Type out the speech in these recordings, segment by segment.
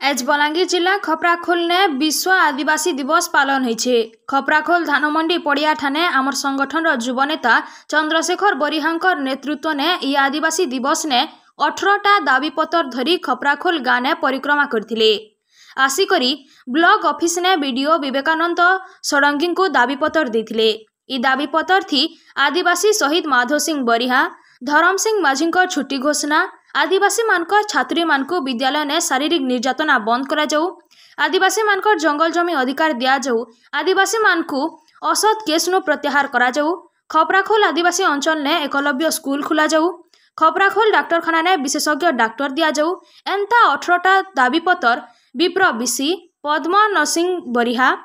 आज बलांगीर जिला खपराखोल ने विश्व आदिवासी दिवस पालन होइछे। खपराखोल धानमंडी पड़िया ठाने आमर संगठन युवा नेता चंद्रशेखर बरिहांकर नेतृत्व ने ई आदिवासी दिवस ने 18टा दाबीपत्र धरी खपराखोल गाँ ने परिक्रमा करथिले। आसिकरी ब्लॉक ऑफिस ने बीडीओ विवेकानंद षडंगी को दाबीपत्र देथिले। ई दाबीपत्र थी आदिवासी शहीद माधव सिंह बरिहा धरम सिंह माझी छुट्टी घोषणा, आदिवासी मानकर छात्री मानकु विद्यालय ने शारीरिक निर्यातना बंद करा जाऊ, आदिवासी मानकर जंगल जमी अधिकार दिया जाऊ, आदिवासी मानकु असत केस नु प्रत्याहार करा जाऊ, खपराखोल आदिवासी अंचल ने एकलव्य स्कूल खुला जाऊ, खपराखोल डाक्तरखाना ने विशेषज्ञ डाक्टर दिया जाऊ। एंता 18टा दाबीपत्र विप्र बिसी पद्म नरसिंह बरिहा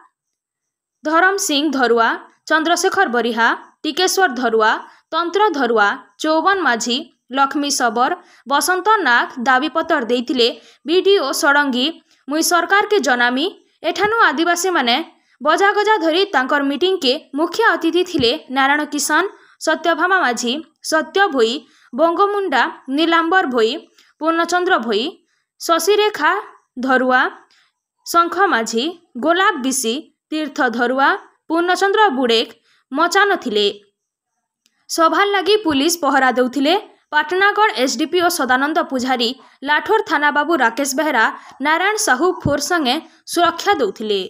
धरम सिंह धरुआ चंद्रशेखर बरिहा टिकेश्वर धरुआ तंत्र धरुआ चौवन माझी लक्ष्मी सबर बसंत नाग दाबीपत्र देइथिले। बीडीओ षडंगी मुई सरकार के जनामी एठानु आदिवासी माने बजागजा धरी तांकर मीटिंग के मुख्य अतिथि थिले नारायण किसान सत्यभामा माझी सत्य भोई बंगमुंडा नीलांबर भोई पूर्णचंद्र भोई शशिरेखा धरुआ शंख माझी गोलाप बिसी तीर्थ धरुआ पूर्णचंद्र बुड़ेक मचान थिले। सभा लगी पुलिस पहरा देउथिले। पाटनागढ़ एसडीपीओ सदानंद पुजारी लाठोर थाना बाबू राकेश बेहरा नारायण साहू फोर संगे सुरक्षा देउथिले।